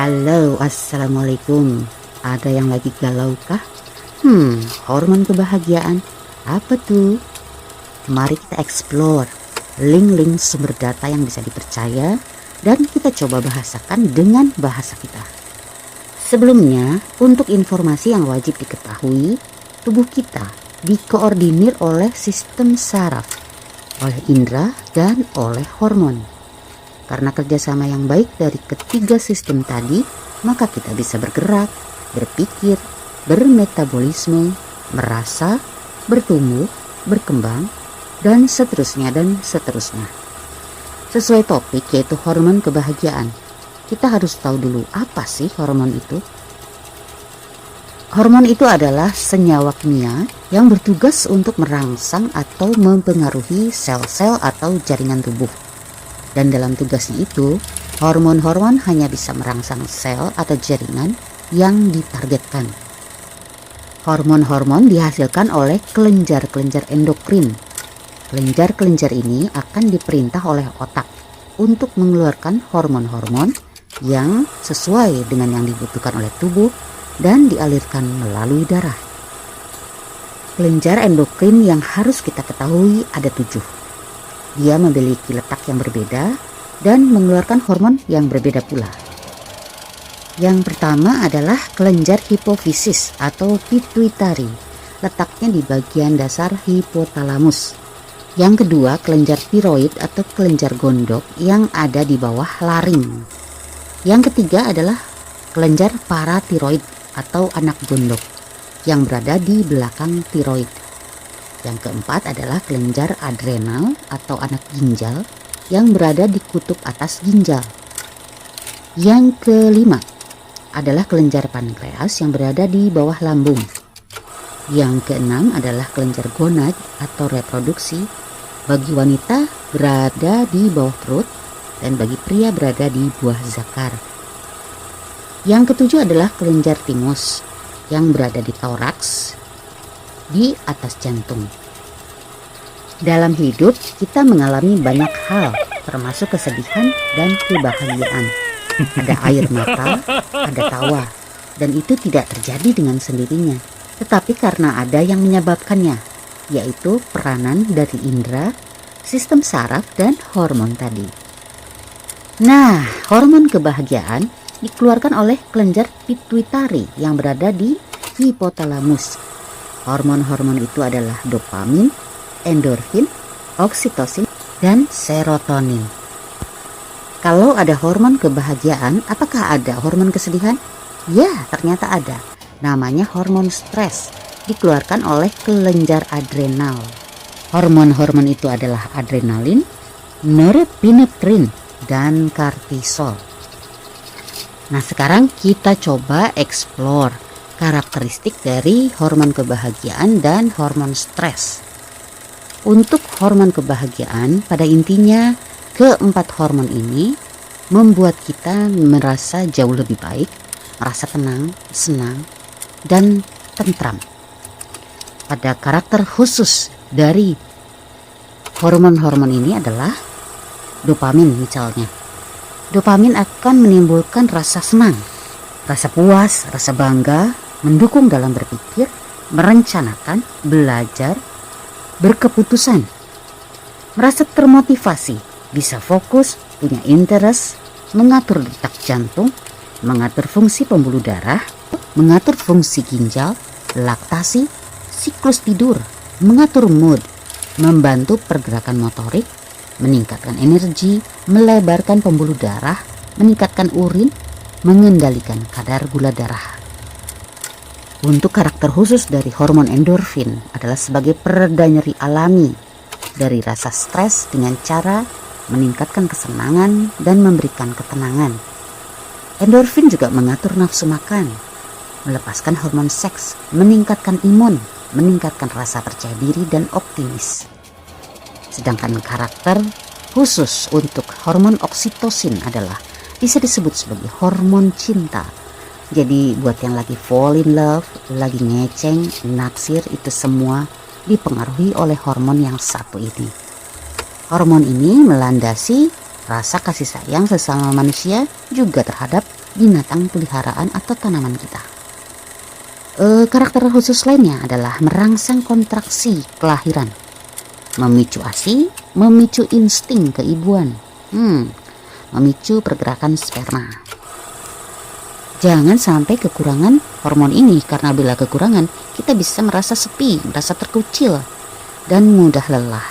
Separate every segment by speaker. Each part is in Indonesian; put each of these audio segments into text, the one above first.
Speaker 1: Halo, assalamualaikum. Ada yang lagi galau kah? Hormon kebahagiaan. Apa tuh? Mari kita explore link-link sumber data yang bisa dipercaya dan kita coba bahasakan dengan bahasa kita. Sebelumnya, untuk informasi yang wajib diketahui, tubuh kita dikoordinir oleh sistem saraf, oleh indera dan oleh hormon. Karena kerjasama yang baik dari ketiga sistem tadi, maka kita bisa bergerak, berpikir, bermetabolisme, merasa, bertumbuh, berkembang, dan seterusnya dan seterusnya. Sesuai topik yaitu hormon kebahagiaan, kita harus tahu dulu apa sih hormon itu. Hormon itu adalah senyawa kimia yang bertugas untuk merangsang atau mempengaruhi sel-sel atau jaringan tubuh. Dan dalam tugasnya itu, hormon-hormon hanya bisa merangsang sel atau jaringan yang ditargetkan. Hormon-hormon dihasilkan oleh kelenjar-kelenjar endokrin. Kelenjar-kelenjar ini akan diperintah oleh otak untuk mengeluarkan hormon-hormon yang sesuai dengan yang dibutuhkan oleh tubuh dan dialirkan melalui darah. Kelenjar endokrin yang harus kita ketahui ada 7. Dia memiliki letak yang berbeda dan mengeluarkan hormon yang berbeda pula. Yang pertama adalah kelenjar hipofisis atau pituitari. Letaknya di bagian dasar hipotalamus. Yang kedua, kelenjar tiroid atau kelenjar gondok yang ada di bawah laring. Yang ketiga adalah kelenjar paratiroid atau anak gondok yang berada di belakang tiroid. Yang keempat adalah kelenjar adrenal atau anak ginjal yang berada di kutub atas ginjal. Yang kelima adalah kelenjar pankreas yang berada di bawah lambung. Yang keenam adalah kelenjar gonad atau reproduksi. Bagi wanita berada di bawah perut dan bagi pria berada di buah zakar. Yang ketujuh adalah kelenjar timus yang berada di toraks, di atas jantung. Dalam hidup kita mengalami banyak hal, termasuk kesedihan dan kebahagiaan. Ada air mata, ada tawa, dan itu tidak terjadi dengan sendirinya, tetapi karena ada yang menyebabkannya, yaitu peranan dari indera, sistem saraf, dan hormon tadi. Nah, hormon kebahagiaan dikeluarkan oleh kelenjar pituitari yang berada di hipotalamus. Hormon-hormon itu adalah dopamin, endorfin, oksitosin, dan serotonin. Kalau ada hormon kebahagiaan, apakah ada hormon kesedihan? Ya, ternyata ada. Namanya hormon stres, dikeluarkan oleh kelenjar adrenal. Hormon-hormon itu adalah adrenalin, norepinefrin, dan kortisol. Nah, sekarang kita coba explore karakteristik dari hormon kebahagiaan dan hormon stres. Untuk hormon kebahagiaan, pada intinya keempat hormon ini membuat kita merasa jauh lebih baik, merasa tenang, senang, dan tentram. Pada karakter khusus dari hormon-hormon ini adalah dopamin misalnya. Dopamin akan menimbulkan rasa senang, rasa puas, rasa bangga, mendukung dalam berpikir, merencanakan, belajar, berkeputusan, merasa termotivasi, bisa fokus, punya interest, mengatur detak jantung, mengatur fungsi pembuluh darah, mengatur fungsi ginjal, laktasi, siklus tidur, mengatur mood, membantu pergerakan motorik, meningkatkan energi, melebarkan pembuluh darah, meningkatkan urin, mengendalikan kadar gula darah. Untuk karakter khusus dari hormon endorfin adalah sebagai pereda nyeri alami dari rasa stres dengan cara meningkatkan kesenangan dan memberikan ketenangan. Endorfin juga mengatur nafsu makan, melepaskan hormon seks, meningkatkan imun, meningkatkan rasa percaya diri dan optimis. Sedangkan karakter khusus untuk hormon oksitosin adalah bisa disebut sebagai hormon cinta. Jadi buat yang lagi fall in love, lagi ngeceng, naksir, itu semua dipengaruhi oleh hormon yang satu ini. Hormon ini melandasi rasa kasih sayang sesama manusia juga terhadap binatang peliharaan atau tanaman kita. Karakter khusus lainnya adalah merangsang kontraksi kelahiran, memicu ASI, memicu insting keibuan, memicu pergerakan sperma. Jangan sampai kekurangan hormon ini, karena bila kekurangan kita bisa merasa sepi, merasa terkucil, dan mudah lelah,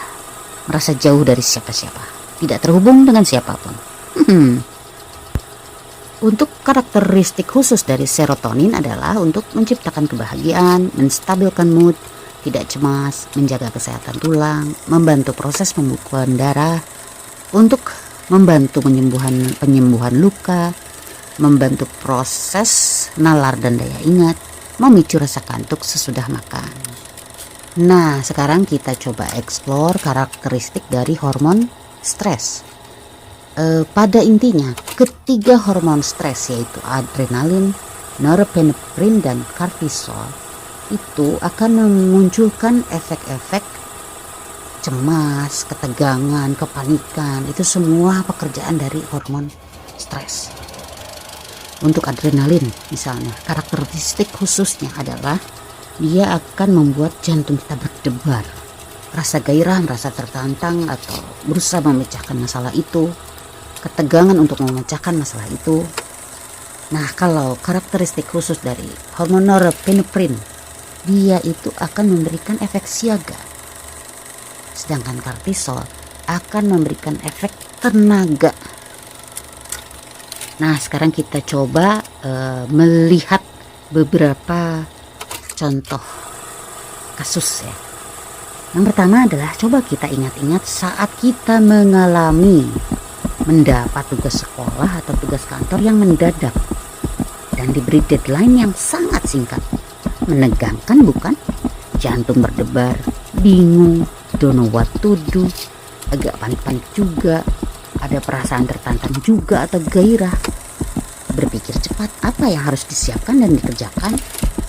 Speaker 1: merasa jauh dari siapa-siapa, tidak terhubung dengan siapapun. Untuk karakteristik khusus dari serotonin adalah untuk menciptakan kebahagiaan, menstabilkan mood, tidak cemas, menjaga kesehatan tulang, membantu proses pembekuan darah, untuk membantu penyembuhan luka, membantu proses nalar dan daya ingat, memicu rasa kantuk sesudah makan. Nah, sekarang kita coba eksplor karakteristik dari hormon stres. Pada intinya, ketiga hormon stres yaitu adrenalin, norepinefrin, dan kortisol itu akan memunculkan efek-efek cemas, ketegangan, kepanikan. Itu semua pekerjaan dari hormon stres. Untuk adrenalin misalnya, karakteristik khususnya adalah dia akan membuat jantung kita berdebar, rasa gairah, merasa tertantang atau berusaha memecahkan masalah itu, ketegangan untuk memecahkan masalah itu. Nah, kalau karakteristik khusus dari hormon norepinefrin, dia itu akan memberikan efek siaga, sedangkan kortisol akan memberikan efek tenaga. Nah, sekarang kita coba melihat beberapa contoh kasus ya. Yang pertama adalah coba kita ingat-ingat saat kita mendapat tugas sekolah atau tugas kantor yang mendadak dan diberi deadline yang sangat singkat. Menegangkan bukan? Jantung berdebar, bingung, don't know what to do, agak panik-panik juga, ada perasaan tertantang juga atau gairah. Berpikir cepat apa yang harus disiapkan dan dikerjakan.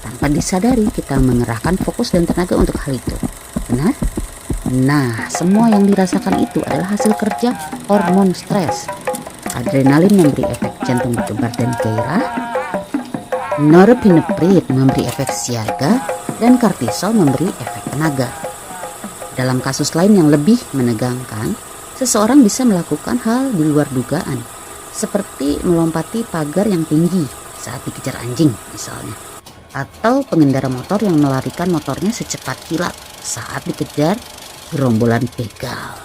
Speaker 1: Tanpa disadari kita mengerahkan fokus dan tenaga untuk hal itu. Benar? Nah, semua yang dirasakan itu adalah hasil kerja hormon stres. Adrenalin memberi efek jantung berdebar dan gairah, norepinefrin memberi efek siaga, dan kortisol memberi efek tenaga. Dalam kasus lain yang lebih menegangkan, seseorang bisa melakukan hal di luar dugaan, seperti melompati pagar yang tinggi saat dikejar anjing misalnya, atau pengendara motor yang melarikan motornya secepat kilat saat dikejar gerombolan begal.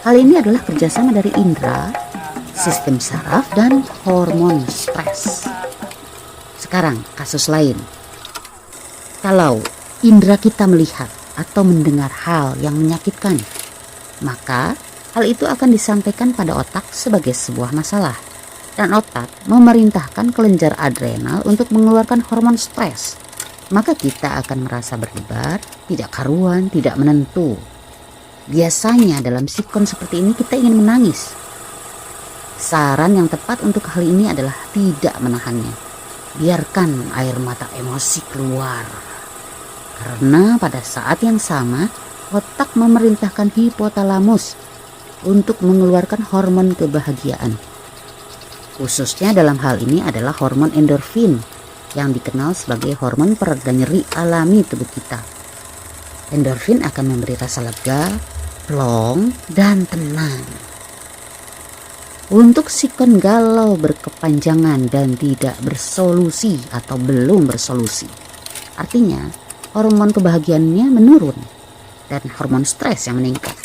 Speaker 1: Hal ini adalah kerjasama dari indera, sistem saraf, dan hormon stres. Sekarang kasus lain. Kalau indera kita melihat atau mendengar hal yang menyakitkan, maka hal itu akan disampaikan pada otak sebagai sebuah masalah. Dan otak memerintahkan kelenjar adrenal untuk mengeluarkan hormon stres. Maka kita akan merasa berdebar, tidak karuan, tidak menentu. Biasanya dalam sikon seperti ini kita ingin menangis. Saran yang tepat untuk hal ini adalah tidak menahannya. Biarkan air mata emosi keluar. Karena pada saat yang sama, otak memerintahkan hipotalamus untuk mengeluarkan hormon kebahagiaan. Khususnya dalam hal ini adalah hormon endorfin yang dikenal sebagai hormon pereda nyeri alami tubuh kita. Endorfin akan memberi rasa lega, plong, dan tenang. Untuk sikon galau berkepanjangan dan tidak bersolusi atau belum bersolusi, artinya hormon kebahagiaannya menurun dan hormon stres yang meningkat.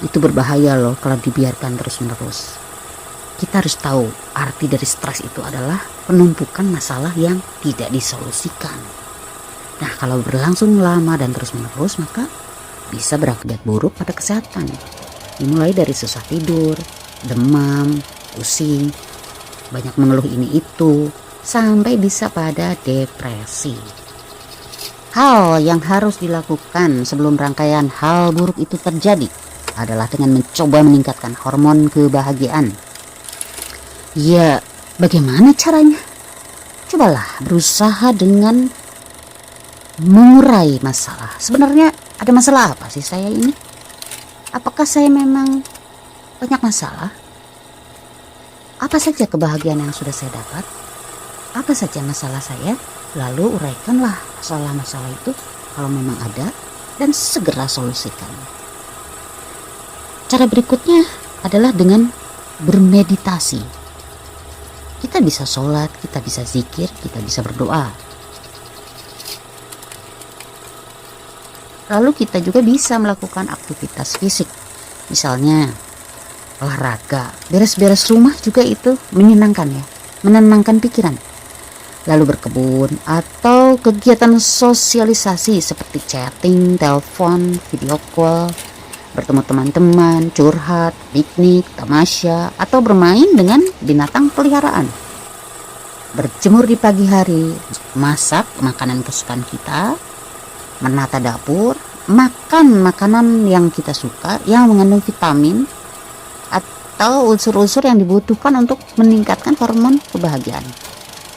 Speaker 1: Itu berbahaya loh kalau dibiarkan terus-menerus. Kita harus tahu arti dari stres itu adalah penumpukan masalah yang tidak disolusikan. Nah, kalau berlangsung lama dan terus-menerus, maka bisa berakibat buruk pada kesehatan. Dimulai dari susah tidur, demam, pusing, banyak mengeluh ini itu, sampai bisa pada depresi. Hal yang harus dilakukan sebelum rangkaian hal buruk itu terjadi adalah dengan mencoba meningkatkan hormon kebahagiaan. Ya, bagaimana caranya? Cobalah berusaha dengan mengurai masalah. Sebenarnya ada masalah apa sih saya ini? Apakah saya memang banyak masalah? Apa saja kebahagiaan yang sudah saya dapat? Apa saja masalah saya? Lalu uraikanlah masalah-masalah itu kalau memang ada dan segera solusikan. Cara berikutnya adalah dengan bermeditasi. Kita bisa sholat, kita bisa zikir, kita bisa berdoa. Lalu kita juga bisa melakukan aktivitas fisik. Misalnya olahraga, beres-beres rumah juga itu menyenangkan ya, menenangkan pikiran. Lalu berkebun atau kegiatan sosialisasi seperti chatting, telepon, video call, bertemu teman-teman, curhat, piknik, tamasya, atau bermain dengan binatang peliharaan. Berjemur di pagi hari, masak makanan kesukaan kita, menata dapur, makan makanan yang kita suka yang mengandung vitamin atau unsur-unsur yang dibutuhkan untuk meningkatkan hormon kebahagiaan.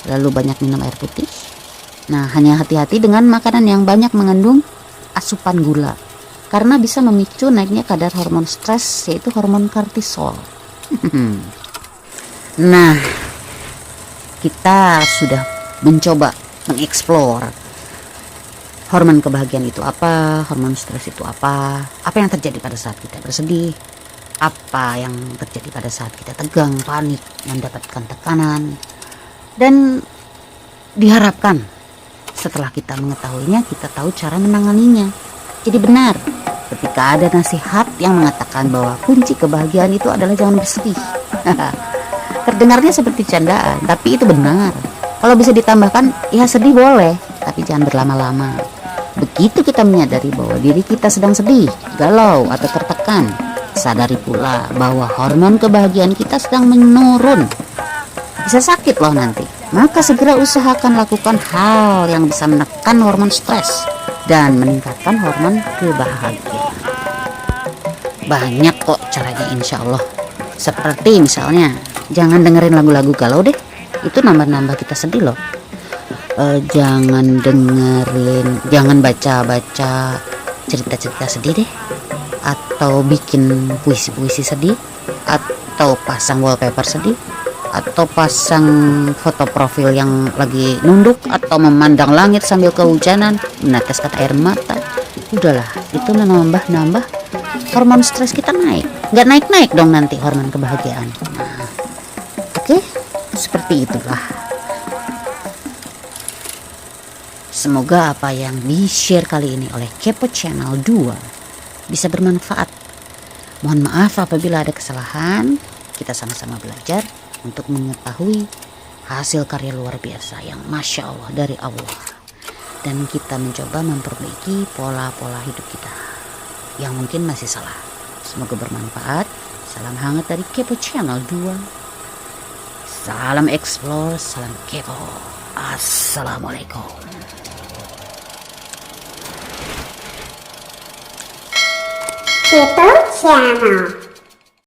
Speaker 1: Lalu banyak minum air putih. Nah, hanya hati-hati dengan makanan yang banyak mengandung asupan gula, karena bisa memicu naiknya kadar hormon stres, yaitu hormon kortisol. Nah, kita sudah mencoba mengeksplor hormon kebahagiaan itu apa, hormon stres itu apa yang terjadi pada saat kita bersedih, apa yang terjadi pada saat kita tegang, panik, mendapatkan tekanan. Dan diharapkan setelah kita mengetahuinya, kita tahu cara menanganinya. Jadi benar ketika ada nasihat yang mengatakan bahwa kunci kebahagiaan itu adalah jangan bersedih. Terdengarnya seperti candaan, tapi itu benar. Kalau bisa ditambahkan, ya sedih boleh, tapi jangan berlama-lama. Begitu kita menyadari bahwa diri kita sedang sedih, galau, atau tertekan, sadari pula bahwa hormon kebahagiaan kita sedang menurun. Bisa sakit loh nanti. Maka segera usahakan lakukan hal yang bisa menekan hormon stres dan meningkatkan hormon kebahagiaan. Banyak kok caranya insya Allah. Seperti misalnya, jangan dengerin lagu-lagu galau deh. Itu nambah-nambah kita sedih loh. Jangan baca-baca cerita-cerita sedih deh. Atau bikin puisi-puisi sedih. Atau pasang wallpaper sedih. Atau pasang foto profil yang lagi nunduk, atau memandang langit sambil kehujanan, meneteskan air mata. Udahlah, itu nambah hormon stres kita naik. Nggak naik-naik dong nanti hormon kebahagiaan. Nah, oke, seperti itulah. Semoga apa yang di-share kali ini oleh Kepo Channel 2 bisa bermanfaat. Mohon maaf apabila ada kesalahan. Kita sama-sama belajar untuk mengetahui hasil karya luar biasa yang Masya Allah dari Allah. Dan kita mencoba memperbaiki pola-pola hidup kita yang mungkin masih salah. Semoga bermanfaat. Salam hangat dari Kepo Channel 2. Salam explore, salam kepo. Assalamualaikum.
Speaker 2: Kepo Channel.